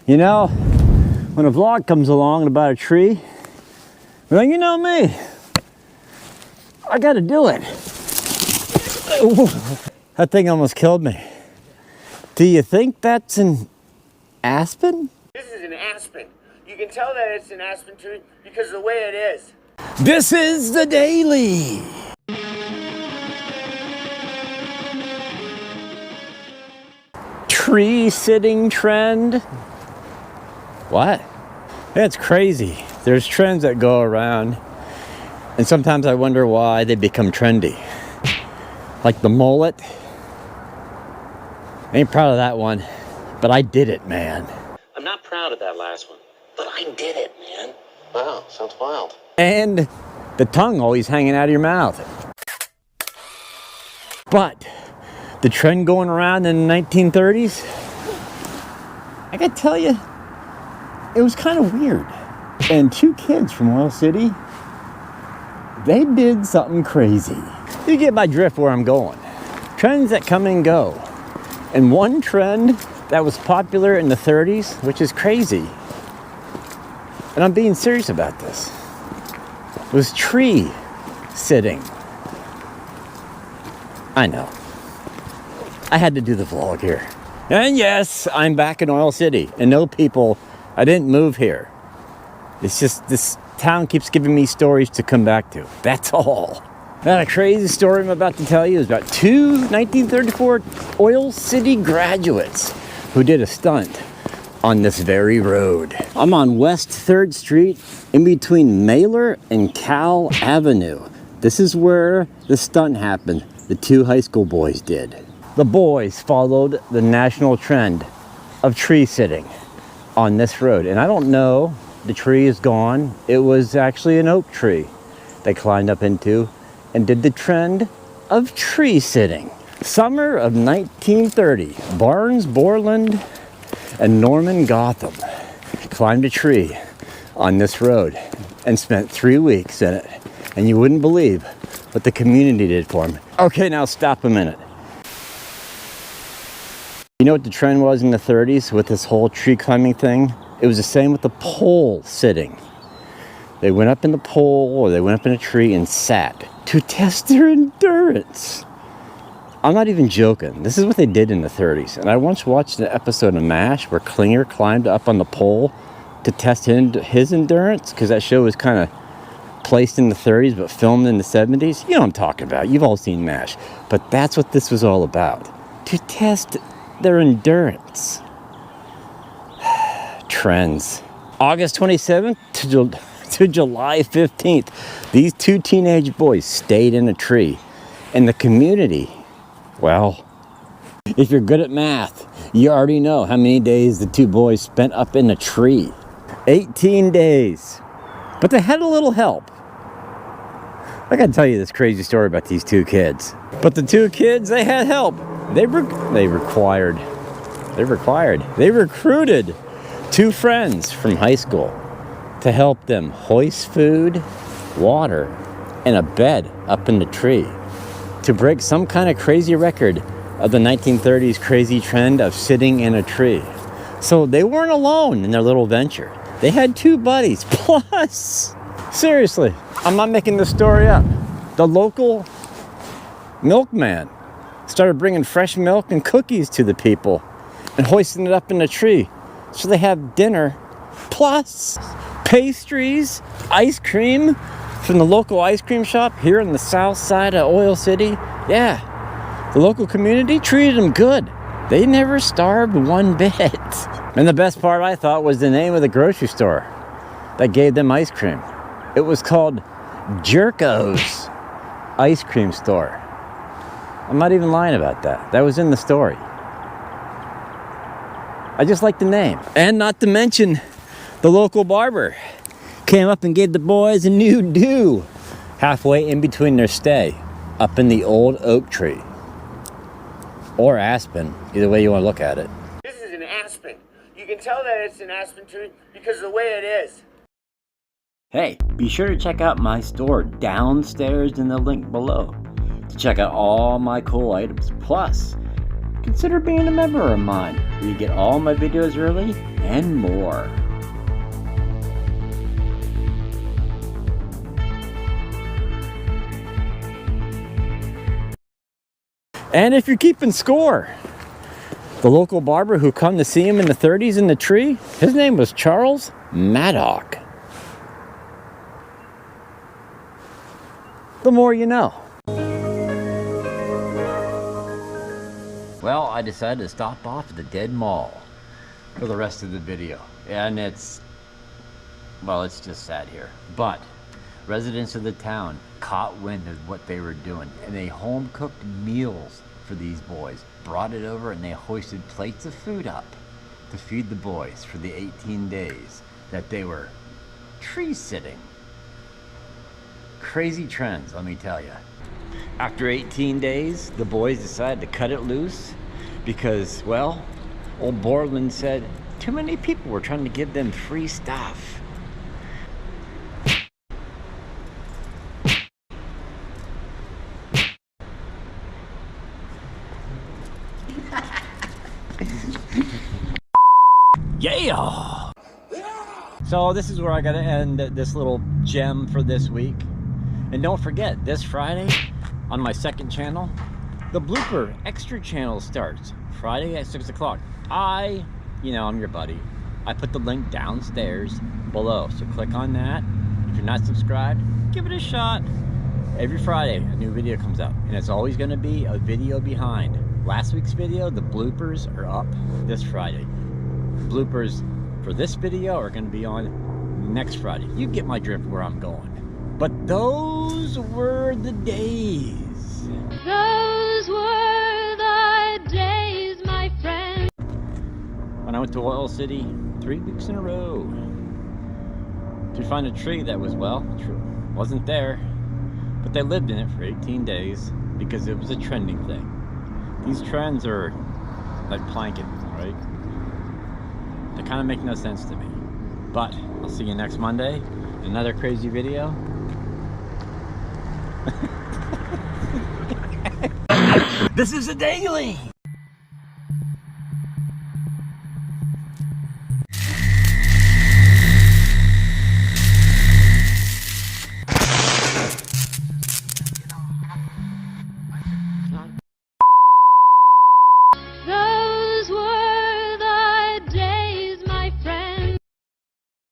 You know, when a vlog comes along about a tree, well, you know me, I gotta do it. Ooh, that thing almost killed me. Do you think that's an aspen? This is an aspen. You can tell that it's an aspen tree because of the way it is. This is the Daily. Tree sitting trend. What? That's crazy. There's trends that go around, and sometimes I wonder why they become trendy. Like the mullet. I ain't proud of that one, but I did it, man. I'm not proud of that last one, but I did it, man. Wow, sounds wild. And the tongue always hanging out of your mouth. But the trend going around in the 1930s, I gotta tell you, it was kind of weird. And two kids from Oil City, they did something crazy. You get my drift where I'm going. Trends that come and go. And one trend that was popular in the 30s, which is crazy, and I'm being serious about this, was tree sitting. I know. I had to do the vlog here. And yes, I'm back in Oil City. And no, people, I didn't move here. It's just this town keeps giving me stories to come back to. That's all. And a crazy story I'm about to tell you is about two 1934 Oil City graduates who did a stunt on this very road. I'm on West 3rd Street in between Mailer and Cal Avenue. This is where the stunt happened. The two high school boys did. The boys followed the national trend of tree sitting on this road. And I don't know, the tree is gone. It was actually an oak tree they climbed up into and did the trend of tree sitting. Summer of 1930, Barnes Borland and Norman Gotham climbed a tree on this road and spent 3 weeks in it. And you wouldn't believe what the community did for them. Okay, now stop a minute. You know what the trend was in the 30s with this whole tree climbing thing? It was the same with the pole sitting. They went up in the pole or they went up in a tree and sat to test their endurance. I'm not even joking. This is what they did in the 30s. And I once watched an episode of MASH where Klinger climbed up on the pole to test his endurance, because that show was kind of placed in the 30s but filmed in the 70s. You know what I'm talking about. You've all seen MASH. But that's what this was all about. To test their endurance. Trends. August 27th to July 15th, these two teenage boys stayed in a tree. And the community, well, if you're good at math, you already know how many days the two boys spent up in a tree. 18 days. But they had a little help. I gotta tell you this crazy story about these two kids. But the two kids, they had help. They recruited two friends from high school to help them hoist food, water, and a bed up in the tree to break some kind of crazy record of the 1930s crazy trend of sitting in a tree. So they weren't alone in their little venture. They had two buddies. Plus, seriously, I'm not making this story up. The local milkman started bringing fresh milk and cookies to the people and hoisting it up in the tree. So they have dinner, plus pastries, ice cream from the local ice cream shop here in the south side of Oil City. Yeah, the local community treated them good. They never starved one bit. And the best part, I thought, was the name of the grocery store that gave them ice cream. It was called Jerko's Ice Cream Store. I'm not even lying about that. That was in the story. I just like the name. And not to mention, the local barber came up and gave the boys a new do halfway in between their stay up in the old oak tree. Or aspen, either way you want to look at it. This is an aspen. You can tell that it's an aspen tree because of the way it is. Hey, be sure to check out my store downstairs in the link below to check out all my cool items. Plus, consider being a member of mine where you get all my videos early and more. And if you're keeping score, the local barber who come to see him in the 30s in the tree, his name was Charles Maddock. The more you know. Well, I decided to stop off at the Dead Mall for the rest of the video. And it's just sad here. But residents of the town caught wind of what they were doing, and they home-cooked meals for these boys, brought it over, and they hoisted plates of food up to feed the boys for the 18 days that they were tree sitting. Crazy trends, let me tell you. After 18 days, the boys decided to cut it loose because, well, old Borland said too many people were trying to give them free stuff. Yeah! So this is where I gotta end this little gem for this week. And don't forget, this Friday on my second channel, the blooper extra channel starts Friday at 6 o'clock. I'm your buddy. I put the link downstairs below, so click on that. If you're not subscribed, give it a shot. Every Friday, a new video comes out, and it's always gonna be a video behind. Last week's video, the bloopers are up this Friday. Bloopers for this video are going to be on next Friday. You get my drift where I'm going. But those were the days. Those were the days, my friend. When I went to Oil City 3 weeks in a row to find a tree that was, wasn't there, but they lived in it for 18 days because it was a trending thing. These trends are like planking, right? They kind of make no sense to me. But I'll see you next Monday. Another crazy video. This is a daily.